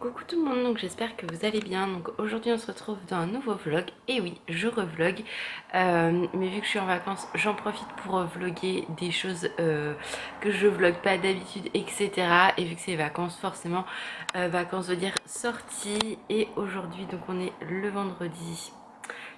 Coucou tout le monde, donc j'espère que vous allez bien. Donc aujourd'hui on se retrouve dans un nouveau vlog. Et oui, je revlog. Mais vu que je suis en vacances, j'en profite pour vlogger des choses que je vlog pas d'habitude, etc. Et vu que c'est les vacances, forcément, vacances veut dire sortie. Et aujourd'hui, donc on est le vendredi.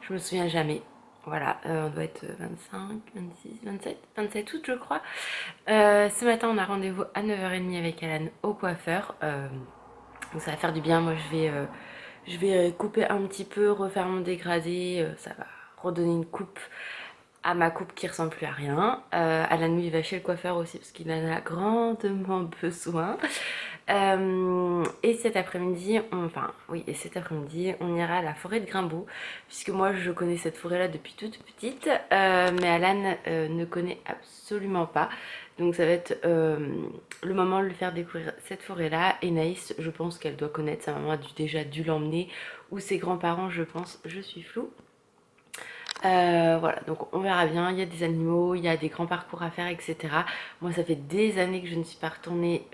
Je me souviens jamais. Voilà, on doit être 25, 26, 27 août je crois. Ce matin on a rendez-vous à 9h30 avec Alan au coiffeur. Donc ça va faire du bien. Moi je vais couper un petit peu, refaire mon dégradé, ça va redonner une coupe à ma coupe qui ressemble plus à rien. À la nuit il va chez le coiffeur aussi parce qu'il en a grandement besoin. Et cet après-midi, on ira à la forêt de Grimbaud, puisque moi je connais cette forêt-là depuis toute petite, mais Alan ne connaît absolument pas. Donc ça va être le moment de lui faire découvrir cette forêt-là. Et Naïs, je pense qu'elle doit connaître, sa maman a déjà dû l'emmener, ou ses grands-parents, je pense, je suis floue. Voilà, donc on verra bien. Il y a des animaux, il y a des grands parcours à faire, etc. Moi, ça fait des années que je ne suis pas retournée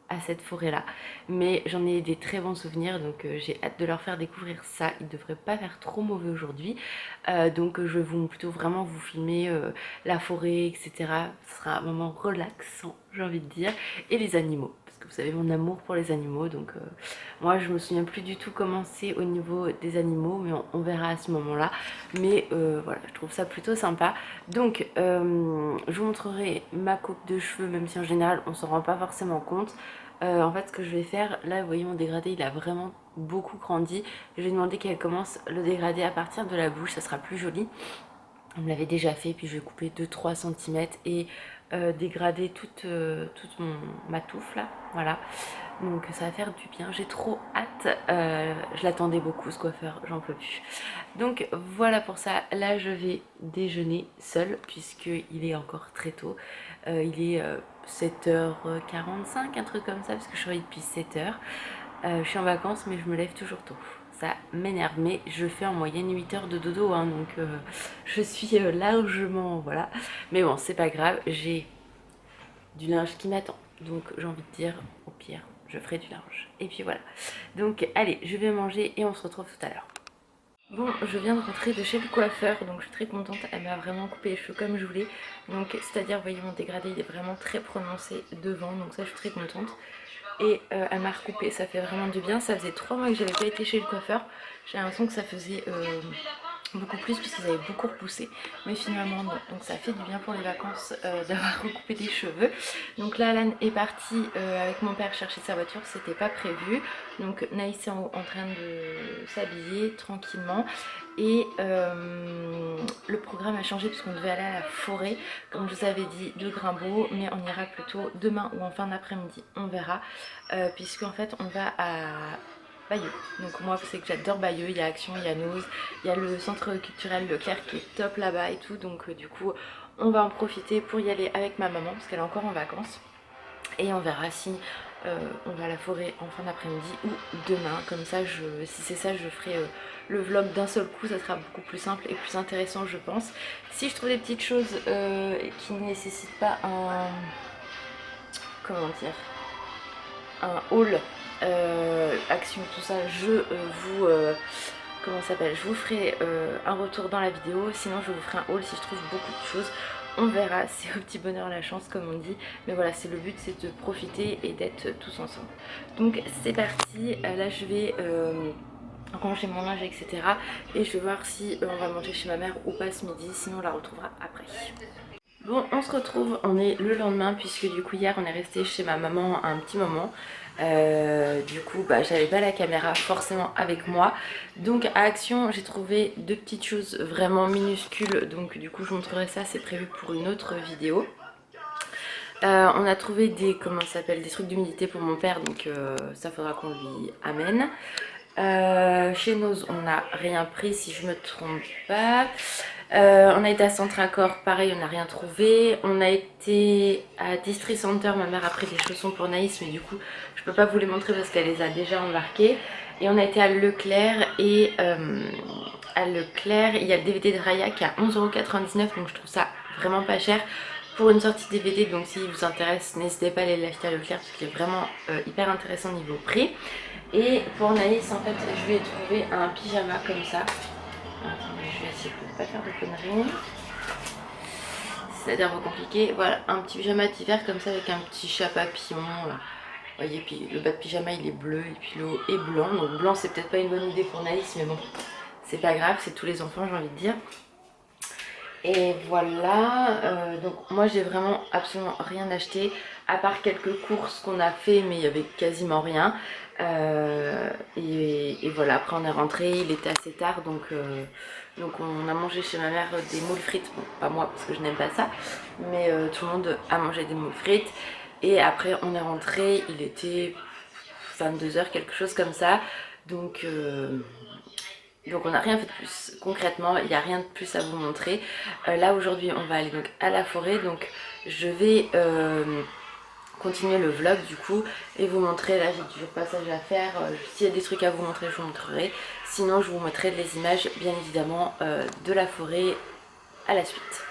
à cette forêt-là, mais j'en ai des très bons souvenirs, donc j'ai hâte de leur faire découvrir ça. Il ne devrait pas faire trop mauvais aujourd'hui, donc je vais plutôt vraiment vous filmer la forêt, etc. Ce sera un moment relaxant, j'ai envie de dire, et les animaux. Parce que vous savez mon amour pour les animaux, donc moi je me souviens plus du tout comment c'est au niveau des animaux, mais on verra à ce moment-là. Mais voilà, je trouve ça plutôt sympa. Donc je vous montrerai ma coupe de cheveux, même si en général on s'en rend pas forcément compte. En fait, ce que je vais faire, là vous voyez mon dégradé, il a vraiment beaucoup grandi. Je vais demander qu'elle commence le dégradé à partir de la bouche, ça sera plus joli. On me l'avait déjà fait, puis je vais couper 2-3 cm et dégrader toute ma touffe là, voilà. Donc ça va faire du bien, j'ai trop hâte, je l'attendais beaucoup ce coiffeur, j'en peux plus. Donc voilà pour ça, là je vais déjeuner seule puisqu'il est encore très tôt. Il est 7h45, un truc comme ça, parce que je suis depuis 7h. Je suis en vacances mais je me lève toujours tôt. Ça m'énerve, mais je fais en moyenne 8 heures de dodo, hein, donc je suis largement, voilà. Mais bon, c'est pas grave, j'ai du linge qui m'attend. Donc j'ai envie de dire, au pire, je ferai du linge. Et puis voilà. Donc allez, je vais manger et on se retrouve tout à l'heure. Bon, je viens de rentrer de chez le coiffeur, donc je suis très contente. Elle m'a vraiment coupé les cheveux comme je voulais. Donc c'est-à-dire, vous voyez, mon dégradé, il est vraiment très prononcé devant. Donc ça, je suis très contente. Et elle m'a recoupé, ça fait vraiment du bien. Ça faisait 3 mois que j'avais pas été chez le coiffeur. J'ai l'impression que ça faisait beaucoup plus puisqu'ils avaient beaucoup repoussé, mais finalement non, donc ça fait du bien pour les vacances d'avoir recoupé des cheveux. Donc là Alan est parti avec mon père chercher sa voiture, c'était pas prévu, donc Naïs est en train de s'habiller tranquillement. Et le programme a changé puisqu'on devait aller à la forêt, comme je vous avais dit, de Grimbaud, mais on ira plutôt demain ou en fin d'après-midi, on verra, puisque en fait on va à Bayeux. Donc moi c'est que j'adore Bayeux, il y a Action, il y a Nose, il y a le centre culturel Leclerc qui est top là-bas et tout. Donc du coup on va en profiter pour y aller avec ma maman parce qu'elle est encore en vacances. Et on verra si on va à la forêt en fin d'après-midi ou demain. Comme ça, si c'est ça, je ferai le vlog d'un seul coup. Ça sera beaucoup plus simple et plus intéressant, je pense. Si je trouve des petites choses qui ne nécessitent pas un... comment dire, un haul, action, tout ça, comment ça s'appelle, je vous ferai un retour dans la vidéo. Sinon je vous ferai un haul si je trouve beaucoup de choses. On verra, c'est au petit bonheur la chance comme on dit. Mais voilà, c'est le but, c'est de profiter et d'être tous ensemble. Donc c'est parti, là je vais ranger mon linge, etc. Et je vais voir si on va manger chez ma mère ou pas ce midi, sinon on la retrouvera après. Bon, on se retrouve, on est le lendemain puisque du coup hier on est resté chez ma maman un petit moment. Du coup j'avais pas la caméra forcément avec moi. Donc à Action j'ai trouvé deux petites choses vraiment minuscules. Donc du coup je vous montrerai ça, c'est prévu pour une autre vidéo. On a trouvé des, comment ça s'appelle, des trucs d'humidité pour mon père, donc ça faudra qu'on lui amène. Chez Nose on n'a rien pris si je me trompe pas. On a été à Centracor, pareil, on n'a rien trouvé. On a été à District Center, ma mère a pris des chaussons pour Naïs, mais du coup je peux pas vous les montrer parce qu'elle les a déjà embarqués. Et on a été à Leclerc, et à Leclerc il y a le DVD de Raya qui est à 11,99 €, donc je trouve ça vraiment pas cher pour une sortie DVD, donc s'il vous intéresse, n'hésitez pas à aller l'acheter à Leclerc parce qu'il est vraiment hyper intéressant niveau prix. Et pour Naïs, en fait, je lui ai trouvé un pyjama comme ça. Attendez, je vais essayer de ne pas faire de conneries. C'est-à-dire compliqué. Voilà, un petit pyjama d'hiver comme ça avec un petit chat papillon. Vous voyez, puis le bas de pyjama il est bleu et puis le haut est blanc. Donc blanc c'est peut-être pas une bonne idée pour Naïs, mais bon, c'est pas grave, c'est tous les enfants j'ai envie de dire. Et voilà, donc moi j'ai vraiment absolument rien acheté à part quelques courses qu'on a fait, mais il y avait quasiment rien. Et voilà, après on est rentré, il était assez tard, donc on a mangé chez ma mère des moules frites. Bon, pas moi parce que je n'aime pas ça, mais tout le monde a mangé des moules frites. Et après on est rentré, il était 22h, quelque chose comme ça. Donc on n'a rien fait de plus, concrètement, il n'y a rien de plus à vous montrer. Là aujourd'hui on va aller donc à la forêt, donc je vais continuer le vlog du coup et vous montrer. Là j'ai toujours passage à faire, s'il y a des trucs à vous montrer je vous montrerai. Sinon je vous montrerai les images bien évidemment de la forêt à la suite.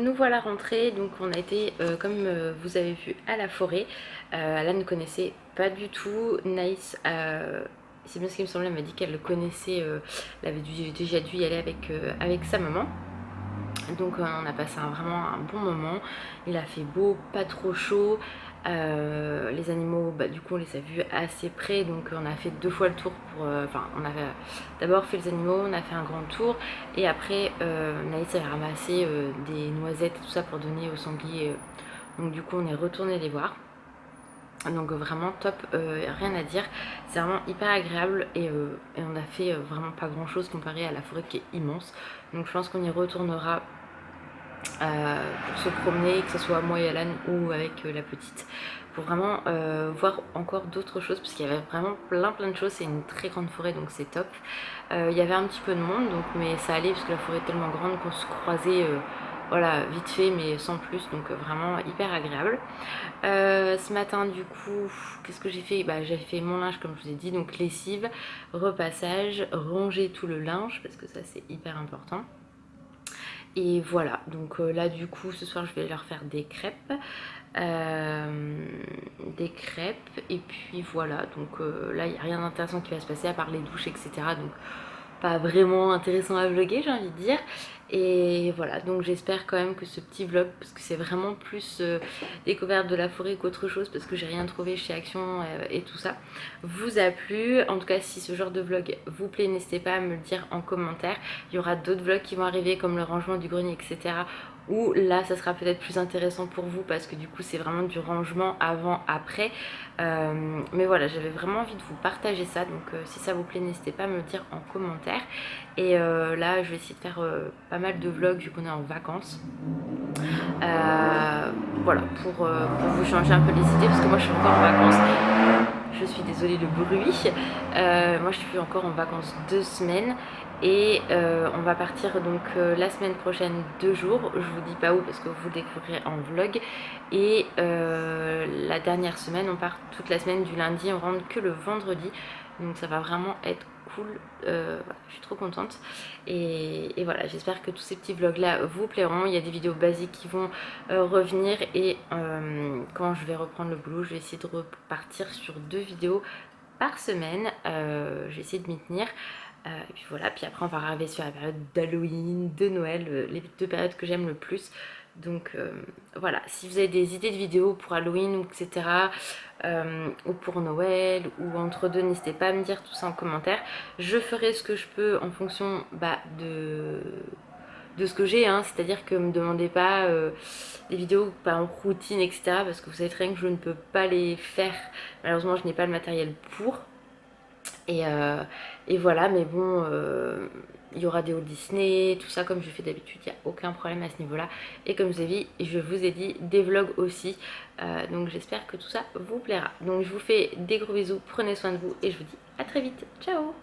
nous voilà rentrés. Donc on a été, comme vous avez vu, à la forêt. Alan ne connaissait pas du tout. Naïs, c'est bien ce qui me semblait, elle m'a dit qu'elle le connaissait, elle avait déjà dû y aller avec sa maman. Donc on a passé vraiment un bon moment. Il a fait beau, pas trop chaud. Les animaux, du coup on les a vus assez près, donc on a fait 2 fois le tour pour... Enfin on avait d'abord fait les animaux, on a fait un grand tour et après Naïs avait ramassé des noisettes et tout ça pour donner aux sangliers. Donc du coup on est retourné les voir. Donc vraiment top, rien à dire, c'est vraiment hyper agréable et on a fait vraiment pas grand chose comparé à la forêt qui est immense. Donc je pense qu'on y retournera pour se promener, que ce soit moi et Alan ou avec la petite, pour vraiment voir encore d'autres choses, parce qu'il y avait vraiment plein de choses. C'est une très grande forêt, donc c'est top. Il y avait un petit peu de monde, donc, mais ça allait parce que la forêt est tellement grande qu'on se croisait voilà, vite fait mais sans plus, donc vraiment hyper agréable. Ce matin du coup, qu'est-ce que j'ai fait? J'ai fait mon linge comme je vous ai dit, donc lessive, repassage, ranger tout le linge parce que ça c'est hyper important. Et voilà, donc là du coup ce soir je vais leur faire des crêpes. Et puis voilà, donc là il n'y a rien d'intéressant qui va se passer à part les douches, etc. Donc pas vraiment intéressant à vlogger, j'ai envie de dire. Et voilà, donc j'espère quand même que ce petit vlog, parce que c'est vraiment plus découverte de la forêt qu'autre chose, parce que j'ai rien trouvé chez Action et tout ça, vous a plu. En tout cas, si ce genre de vlog vous plaît, n'hésitez pas à me le dire en commentaire. Il y aura d'autres vlogs qui vont arriver, comme le rangement du grenier, etc. Où là ça sera peut-être plus intéressant pour vous, parce que du coup c'est vraiment du rangement avant après. Mais voilà, j'avais vraiment envie de vous partager ça, donc si ça vous plaît, n'hésitez pas à me le dire en commentaire. Et là je vais essayer de faire pas mal de vlogs vu qu'on est en vacances. Voilà, pour vous changer un peu les idées, parce que moi je suis encore en vacances. Je suis désolée le bruit. Moi je suis encore en vacances 2 semaines. Et on va partir donc la semaine prochaine 2 jours. Je vous dis pas où parce que vous découvrirez en vlog. Et la dernière semaine, on part toute la semaine du lundi, on rentre que le vendredi. Donc ça va vraiment être cool. Voilà, je suis trop contente. Et voilà, j'espère que tous ces petits vlogs là vous plairont. Il y a des vidéos basiques qui vont revenir. Et quand je vais reprendre le boulot, je vais essayer de repartir sur 2 vidéos par semaine. Je vais essayer de m'y tenir. Et puis voilà, puis après on va arriver sur la période d'Halloween, de Noël, les 2 périodes que j'aime le plus. Donc voilà, si vous avez des idées de vidéos pour Halloween, etc. Ou pour Noël, ou entre deux, n'hésitez pas à me dire tout ça en commentaire. Je ferai ce que je peux en fonction de ce que j'ai, hein. C'est-à-dire que me demandez pas des vidéos par routine, etc. Parce que vous savez très bien que je ne peux pas les faire. Malheureusement, je n'ai pas le matériel pour. Et voilà, mais bon, il y aura des Walt Disney, tout ça comme je fais d'habitude, il n'y a aucun problème à ce niveau-là. Et comme je vous ai dit, des vlogs aussi. Donc j'espère que tout ça vous plaira. Donc je vous fais des gros bisous, prenez soin de vous et je vous dis à très vite. Ciao!